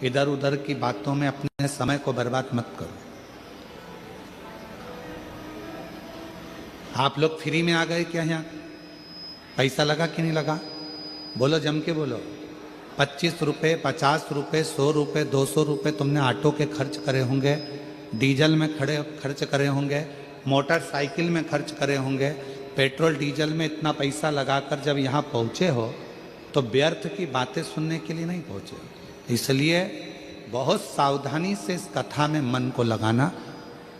इधर उधर की बातों में अपने समय को बर्बाद मत करो। आप लोग फ्री में आ गए क्या? यहाँ पैसा लगा कि नहीं लगा? बोलो, जम के बोलो। 25 रुपये, 50 रुपये, 100 रुपये, 200 रुपये तुमने ऑटो के खर्च करे होंगे, डीजल में खर्च करे होंगे, मोटरसाइकिल में खर्च करे होंगे, पेट्रोल डीजल में इतना पैसा लगाकर जब यहाँ पहुँचे हो तो व्यर्थ की बातें सुनने के लिए नहीं पहुँचे। इसलिए बहुत सावधानी से इस कथा में मन को लगाना।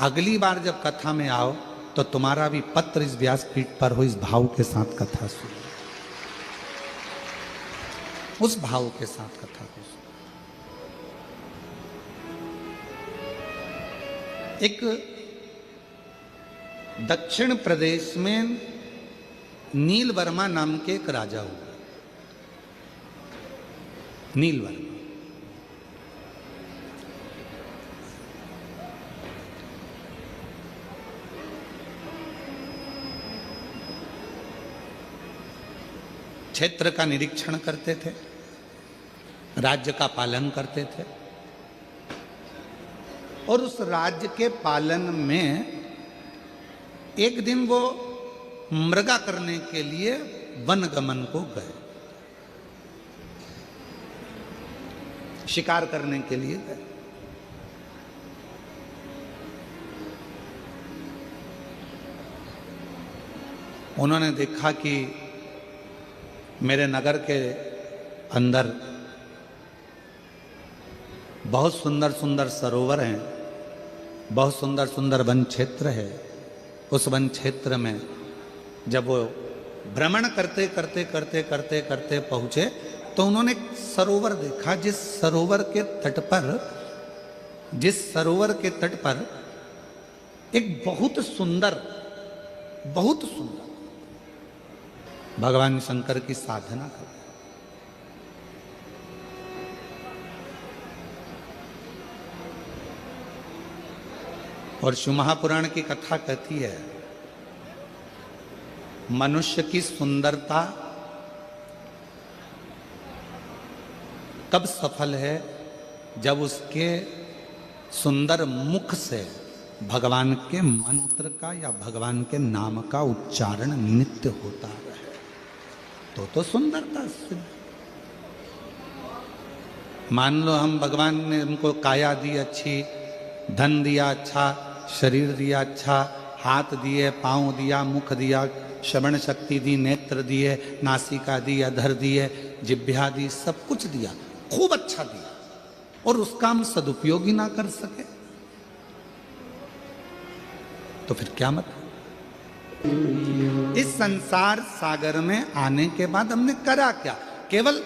अगली बार जब कथा में आओ तो तुम्हारा भी पत्र इस व्यासपीठ पर हो, इस भाव के साथ कथा सुनो, उस भाव के साथ कथा को सुनो। एक दक्षिण प्रदेश में नील वर्मा नाम के एक राजा हुआ। नील वर्मा क्षेत्र का निरीक्षण करते थे, राज्य का पालन करते थे, और उस राज्य के पालन में एक दिन वो मृगा करने के लिए वनगमन को गए, शिकार करने के लिए गए। उन्होंने देखा कि मेरे नगर के अंदर बहुत सुंदर सुंदर सरोवर हैं, बहुत सुंदर सुंदर वन क्षेत्र है। उस वन क्षेत्र में जब वो भ्रमण करते करते करते करते करते पहुंचे तो उन्होंने एक सरोवर देखा, जिस सरोवर के तट पर एक बहुत सुंदर भगवान शंकर की साधना कर। और शिव महापुराण की कथा कहती है, मनुष्य की सुंदरता कब सफल है? जब उसके सुंदर मुख से भगवान के मंत्र का या भगवान के नाम का उच्चारण नित्य होता है, तो सुंदरता सिद्ध। मान लो हम भगवान ने हमको काया दी अच्छी, धन दिया अच्छा, शरीर दिया अच्छा, हाथ दिए, पांव दिया, मुख दिया, श्रवण शक्ति दी, नेत्र दिए, नासिका दी, अधर दिए, जिह्वा दी, सब कुछ दिया, खूब अच्छा दिया, और उसका हम सदुपयोग ही ना कर सके तो फिर क्या मतलब? इस संसार सागर में आने के बाद हमने करा क्या? केवल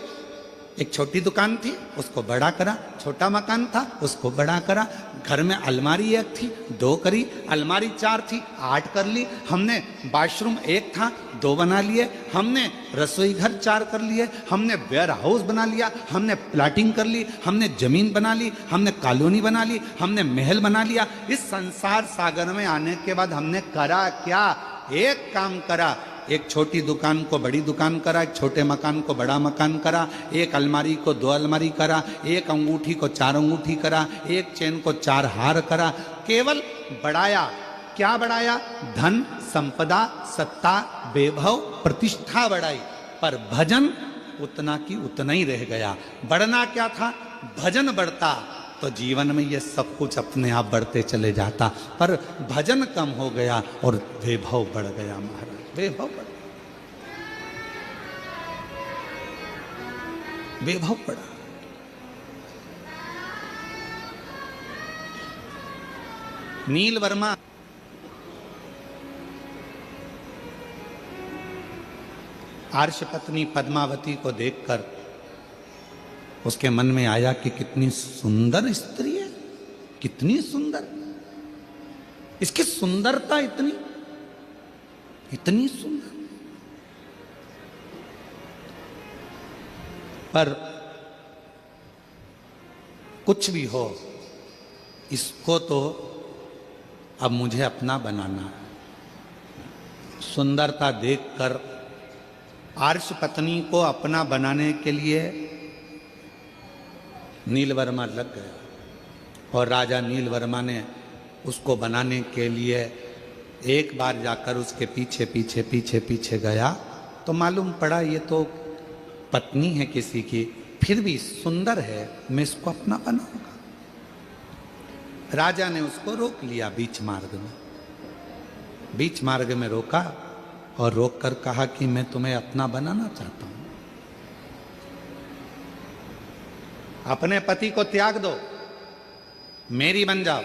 एक छोटी दुकान थी, उसको बड़ा करा, छोटा मकान था, उसको बड़ा करा, घर में अलमारी एक थी, 2 करी, अलमारी 4 थी, 8 कर ली, हमने बाथरूम 1 था, 2 बना लिए, हमने रसोई घर 4 कर लिए, हमने वेयर हाउस बना लिया, हमने प्लाटिंग कर ली, हमने जमीन बना ली, हमने कॉलोनी बना ली, हमने महल बना लिया। इस संसार सागर में आने के बाद हमने करा क्या? एक काम करा, एक छोटी दुकान को बड़ी दुकान करा, एक छोटे मकान को बड़ा मकान करा, एक अलमारी को 2 अलमारी करा, एक अंगूठी को 4 अंगूठी करा, एक चेन को 4 हार करा। केवल बढ़ाया। क्या बढ़ाया? धन, संपदा, सत्ता, वैभव, प्रतिष्ठा बढ़ाई, पर भजन उतना की उतना ही रह गया। बढ़ना क्या था? भजन बढ़ता तो जीवन में ये सब कुछ अपने आप बढ़ते चले जाता, पर भजन कम हो गया और वैभव बढ़ गया। महाराज, वैभव बढ़, वैभव बढ़ा। नील वर्मा आर्ष पत्नी पद्मावती को देखकर उसके मन में आया कि कितनी सुंदर स्त्री है, कितनी सुंदर, इसकी सुंदरता इतनी सुंदर। पर कुछ भी हो, इसको तो अब मुझे अपना बनाना है। सुंदरता देखकर आर्ष पत्नी को अपना बनाने के लिए नीलवर्मा लग गया और राजा नीलवर्मा ने उसको बनाने के लिए एक बार जाकर उसके पीछे पीछे पीछे पीछे गया तो मालूम पड़ा ये तो पत्नी है किसी की, फिर भी सुंदर है, मैं इसको अपना बनाऊंगा। राजा ने उसको रोक लिया बीच मार्ग में, बीच मार्ग में रोका और रोककर कहा कि मैं तुम्हें अपना बनाना चाहता हूं, अपने पति को त्याग दो, मेरी बन जाओ।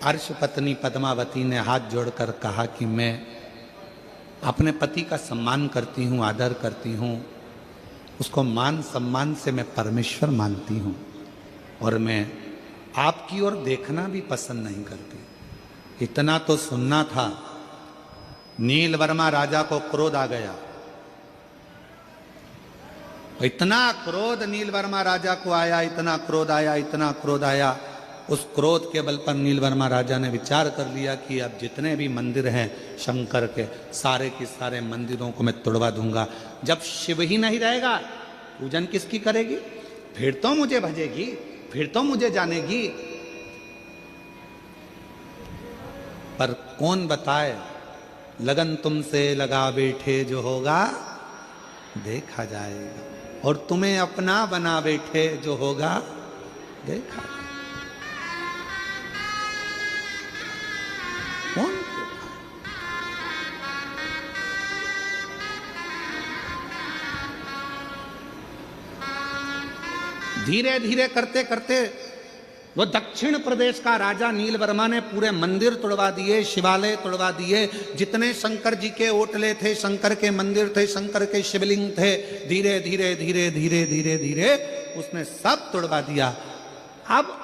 अर्श पत्नी पद्मावती ने हाथ जोड़कर कहा कि मैं अपने पति का सम्मान करती हूं, आदर करती हूं, उसको मान सम्मान से मैं परमेश्वर मानती हूं और मैं आपकी ओर देखना भी पसंद नहीं करती। इतना तो सुनना था। नीलवर्मा राजा को क्रोध आ गया, इतना क्रोध नीलवर्मा राजा को आया, इतना क्रोध आया, इतना क्रोध आया। उस क्रोध के बल पर नीलवर्मा राजा ने विचार कर लिया कि अब जितने भी मंदिर हैं शंकर के, सारे के सारे मंदिरों को मैं तोड़वा दूंगा। जब शिव ही नहीं रहेगा, पूजन किसकी करेगी? फिर तो मुझे भजेगी, फिर तो मुझे जानेगी। पर कौन बताए, लगन तुमसे लगा बैठे जो होगा देखा जाएगा, और तुम्हें अपना बना बैठे जो होगा देखा जाएगा। कौन? धीरे धीरे करते करते वो दक्षिण प्रदेश का राजा नीलवर्मा ने पूरे मंदिर तोड़वा दिए, शिवालय तोड़वा दिए, जितने शंकर जी के ओटले थे, शंकर के मंदिर थे, शंकर के शिवलिंग थे, धीरे धीरे धीरे धीरे धीरे धीरे उसने सब तोड़वा दिया। अब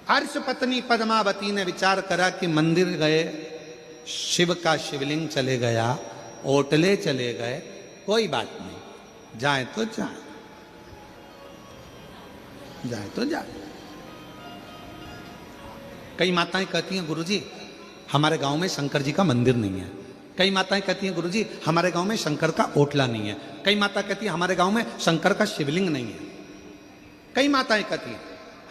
अर्श पत्नी पद्मावती ने विचार करा कि मंदिर गए, शिव का शिवलिंग चले गया, ओटले चले गए, कोई बात नहीं, जाए तो जाए, जाए तो जाए। कई माताएं कहती हैं गुरुजी हमारे गांव में शंकर जी का मंदिर नहीं है। कई माताएं कहती हैं गुरुजी हमारे गांव में शंकर का ओटला नहीं है। कई माता कहती है हमारे गांव में शंकर का शिवलिंग नहीं है। कई माताएं कहती हैं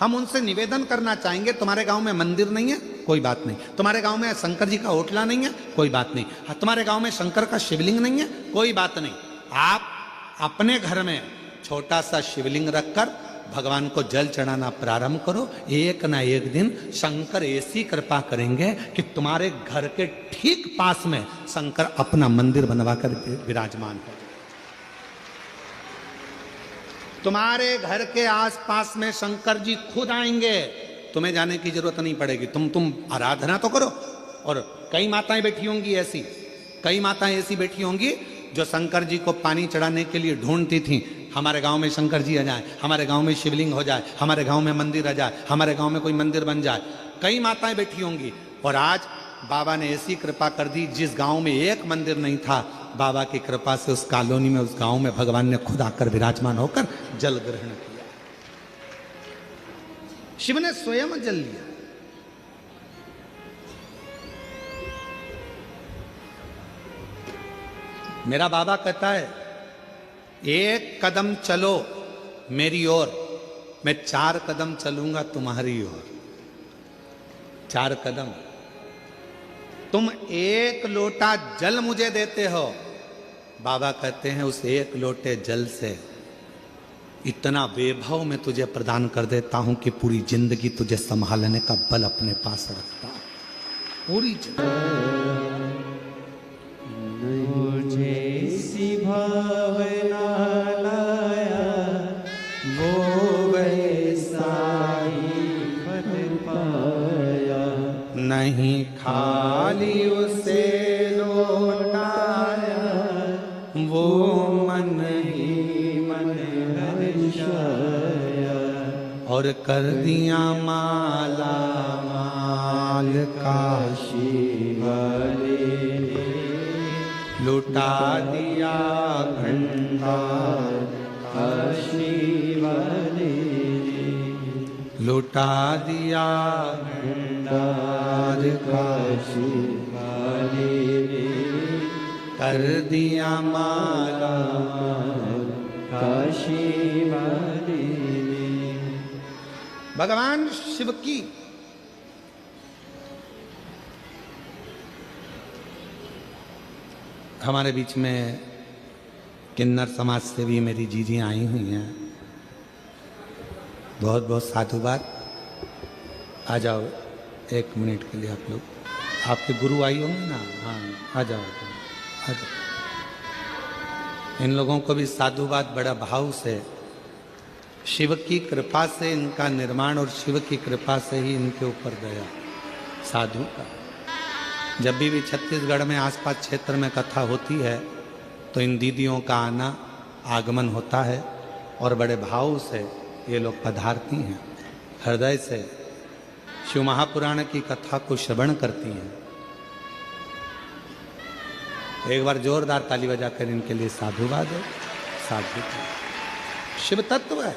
हम उनसे निवेदन करना चाहेंगे, तुम्हारे गांव में मंदिर नहीं है, कोई बात नहीं, तुम्हारे गांव में शंकर जी का ओटला नहीं है, कोई बात नहीं, तुम्हारे गांव में शंकर का शिवलिंग नहीं है, कोई बात नहीं, आप अपने घर में छोटा सा शिवलिंग रखकर भगवान को जल चढ़ाना प्रारंभ करो। एक ना एक दिन शंकर ऐसी कृपा करेंगे कि तुम्हारे घर के ठीक पास में शंकर अपना मंदिर बनवाकर विराजमान हो। तुम्हारे घर के आसपास में शंकर जी खुद आएंगे, तुम्हें जाने की जरूरत नहीं पड़ेगी, तुम आराधना तो करो। और कई माताएं बैठी होंगी ऐसी, कई माताएं ऐसी बैठी होंगी जो शंकर जी को पानी चढ़ाने के लिए ढूंढती थी, हमारे गांव में शंकर जी आ जाए, हमारे गांव में शिवलिंग हो जाए, हमारे गांव में मंदिर आ जाए, हमारे गांव में कोई मंदिर बन जाए। कई माताएं बैठी होंगी। और आज बाबा ने ऐसी कृपा कर दी, जिस गांव में एक मंदिर नहीं था, बाबा की कृपा से उस कॉलोनी में, उस गांव में भगवान ने खुद आकर विराजमान होकर जल ग्रहण किया। शिव ने स्वयं जल लिया। मेरा बाबा कहता है एक कदम चलो मेरी ओर, मैं 4 कदम चलूंगा तुम्हारी ओर। 4 कदम। तुम 1 लोटा जल मुझे देते हो, बाबा कहते हैं उस 1 लोटे जल से इतना वैभव मैं तुझे प्रदान कर देता हूं कि पूरी जिंदगी तुझे संभालने का बल अपने पास रखता हूं। पूरी मुझे भावना लाया वो वैसा ही फल पाया, नहीं खाली उसे लौटाया, वो मन ही मन हर्षाया, और कर दिया माला माल काशी वाले, लुटा दिया भंडार काशी वाले, लुटा दिया भंडार काशी वाले, कर दिया माला काशी वाली ने। भगवान शिव की हमारे बीच में किन्नर समाज से भी मेरी जीजी आई हुई हैं, बहुत बहुत साधुवाद। आ जाओ 1 मिनट के लिए आप लोग, आपके गुरु आई होंगे ना, हाँ आ जाओ आ जाओ। इन लोगों को भी साधुवाद बड़ा भाव से, शिव की कृपा से इनका निर्माण और शिव की कृपा से ही इनके ऊपर गया साधु का। जब भी छत्तीसगढ़ में आसपास क्षेत्र में कथा होती है तो इन दीदियों का आना आगमन होता है और बड़े भाव से ये लोग पधारती हैं, हृदय से शिव महापुराण की कथा को श्रवण करती हैं। एक बार जोरदार ताली बजाकर इनके लिए साधुवाद है। साधु शिव तत्व है।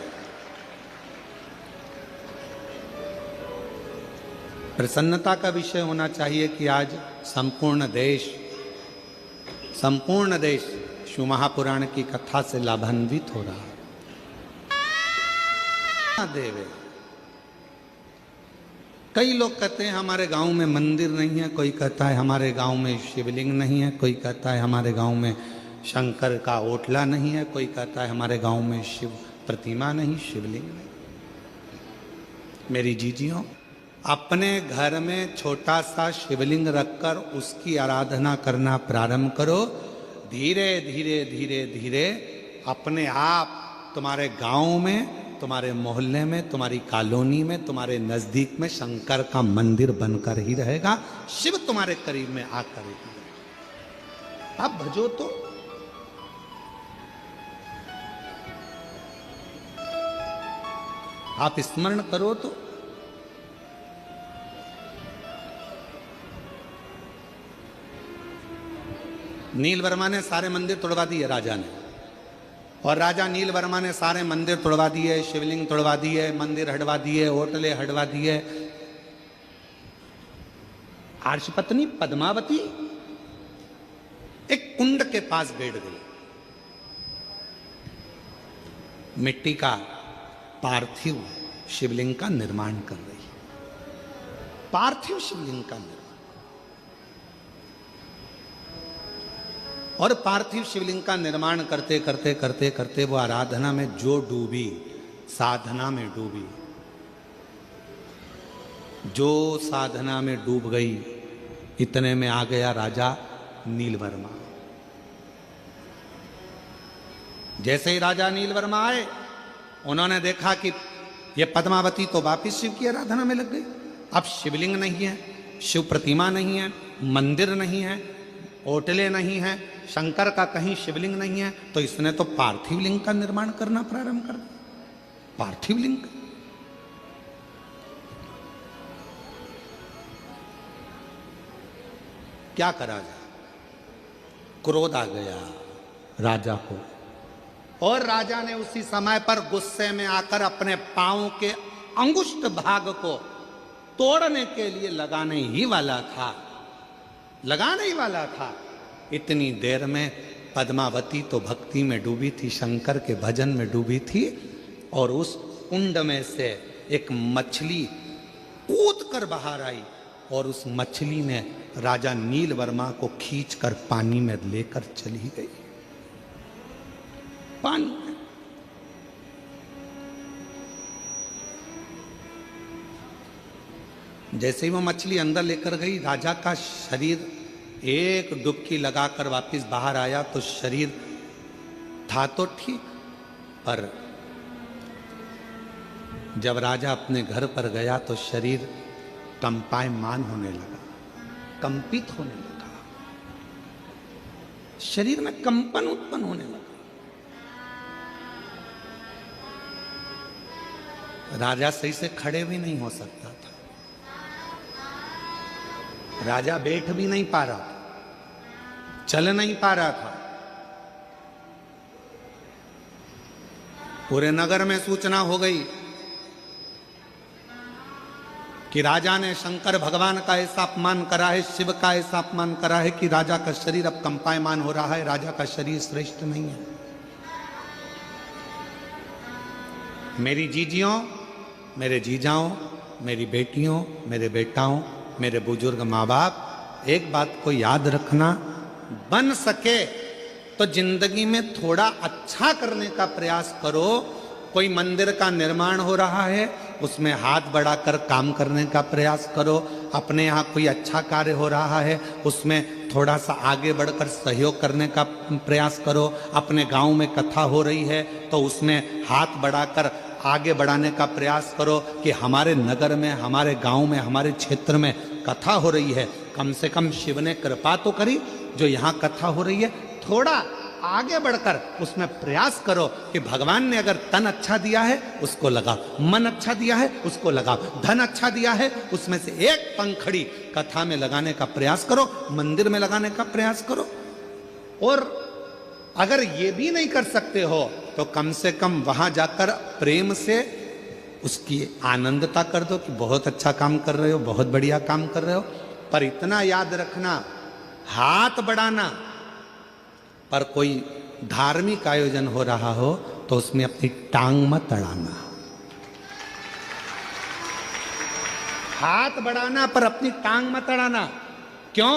प्रसन्नता का विषय होना चाहिए कि आज संपूर्ण देश शिव महापुराण की कथा से लाभान्वित हो रहा है। देवे कई लोग कहते हैं हमारे गांव में मंदिर नहीं है, कोई कहता है हमारे गांव में शिवलिंग नहीं है, कोई कहता है हमारे गांव में शंकर का ओटला नहीं है, कोई कहता है हमारे गांव में शिव प्रतिमा नहीं, शिवलिंग नहीं। मेरी जीजियों, अपने घर में छोटा सा शिवलिंग रखकर उसकी आराधना करना प्रारंभ करो। धीरे धीरे धीरे धीरे अपने आप तुम्हारे गांव में, तुम्हारे मोहल्ले में, तुम्हारी कॉलोनी में, तुम्हारे नजदीक में शंकर का मंदिर बनकर ही रहेगा। शिव तुम्हारे करीब में आकर ही रहेगा। आप भजो तो, आप स्मरण करो तो। नील वर्मा ने सारे मंदिर तोड़वा दिए राजा ने, और राजा नील वर्मा ने सारे मंदिर तोड़वा दिए, शिवलिंग तोड़वा दिए, मंदिर हटवा दिए, होटले हटवा दिए। आर्षपत्नी पद्मावती एक कुंड के पास बैठ गई, मिट्टी का पार्थिव शिवलिंग का निर्माण कर रही। पार्थिव शिवलिंग का निर्माण, और पार्थिव शिवलिंग का निर्माण करते करते करते करते वो आराधना में जो डूबी, साधना में डूबी, जो साधना में डूब गई, इतने में आ गया राजा नीलवर्मा। जैसे ही राजा नीलवर्मा आए, उन्होंने देखा कि ये पद्मावती तो वापिस शिव की आराधना में लग गई। अब शिवलिंग नहीं है, शिव प्रतिमा नहीं है, मंदिर नहीं है, ओटले नहीं है, शंकर का कहीं शिवलिंग नहीं है, तो इसने तो पार्थिव लिंग का निर्माण करना प्रारंभ कर दिया। पार्थिव लिंग क्या करा जाए? क्रोध आ गया राजा को, और राजा ने उसी समय पर गुस्से में आकर अपने पांव के अंगुष्ठ भाग को तोड़ने के लिए लगाने ही वाला था। इतनी देर में पद्मावती तो भक्ति में डूबी थी, शंकर के भजन में डूबी थी, और उस कुंड में से एक मछली कूद कर बाहर आई, और उस मछली ने राजा नीलवर्मा को खींचकर पानी में लेकर चली गई। पानी में जैसे ही वो मछली अंदर लेकर गई, राजा का शरीर एक डुबकी लगाकर वापस बाहर आया तो शरीर था तो ठीक, पर जब राजा अपने घर पर गया तो शरीर कंपायमान होने लगा, कंपित होने लगा, शरीर में कंपन उत्पन्न होने लगा। राजा सही से खड़े भी नहीं हो सकता था, राजा बैठ भी नहीं पा रहा था, चल नहीं पा रहा था। पूरे नगर में सूचना हो गई कि राजा ने शंकर भगवान का ऐसा अपमान करा है, शिव का ऐसा अपमान करा है कि राजा का शरीर अब कंपायमान हो रहा है, राजा का शरीर श्रेष्ठ नहीं है। मेरी जीजियों, मेरे जीजाओं, मेरी बेटियों, मेरे बेटाओं, मेरे बुजुर्ग माँ बाप, एक बात को याद रखना, बन सके तो जिंदगी में थोड़ा अच्छा करने का प्रयास करो। कोई मंदिर का निर्माण हो रहा है, उसमें हाथ बढ़ाकर काम करने का प्रयास करो। अपने यहाँ कोई अच्छा कार्य हो रहा है, उसमें थोड़ा सा आगे बढ़कर सहयोग करने का प्रयास करो। अपने गांव में कथा हो रही है तो उसमें हाथ बढ़ाकर आगे बढ़ाने का प्रयास करो कि हमारे नगर में, हमारे गांव में, हमारे क्षेत्र में कथा हो रही है, कम से कम शिव ने कृपा तो करी, जो यहाँ कथा हो रही है थोड़ा आगे बढ़कर उसमें प्रयास करो कि भगवान ने अगर तन अच्छा दिया है उसको लगाओ, मन अच्छा दिया है उसको लगाओ, धन अच्छा दिया है उसमें से एक पंखड़ी कथा में लगाने का प्रयास करो, मंदिर में लगाने का प्रयास करो। और अगर ये भी नहीं कर सकते हो तो कम से कम वहां जाकर प्रेम से उसकी आनंदता कर दो कि बहुत अच्छा काम कर रहे हो, बहुत बढ़िया काम कर रहे हो। पर इतना याद रखना, हाथ बढ़ाना, पर कोई धार्मिक आयोजन हो रहा हो तो उसमें अपनी टांग मत अड़ाना। हाथ बढ़ाना पर अपनी टांग मत अड़ाना। क्यों?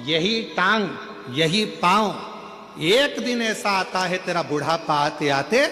यही टांग, यही पांव एक दिन ऐसा आता है तेरा बुढ़ापा आते आते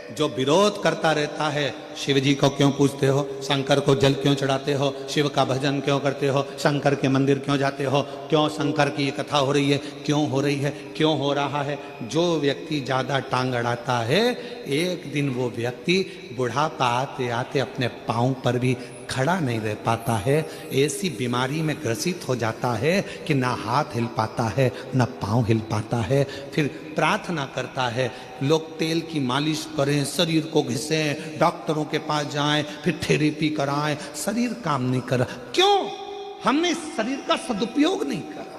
जो विरोध करता रहता है, शिव जी को क्यों पूजते हो, शंकर को जल क्यों चढ़ाते हो, शिव का भजन क्यों करते हो, शंकर के मंदिर क्यों जाते हो, क्यों शंकर की ये कथा हो रही है, क्यों हो रही है, क्यों हो रहा है। जो व्यक्ति ज्यादा टांग अड़ाता है, एक दिन वो व्यक्ति बुढ़ापा आते आते अपने पांव पर भी खड़ा नहीं रह पाता है, ऐसी बीमारी में ग्रसित हो जाता है कि ना हाथ हिल पाता है, ना पांव हिल पाता है। फिर प्रार्थना करता है, लोग तेल की मालिश करें, शरीर को घिसें, डॉक्टरों के पास जाएं, फिर थेरेपी कराएं, शरीर काम नहीं कर रहा। क्यों? हमने इस शरीर का सदुपयोग नहीं करा।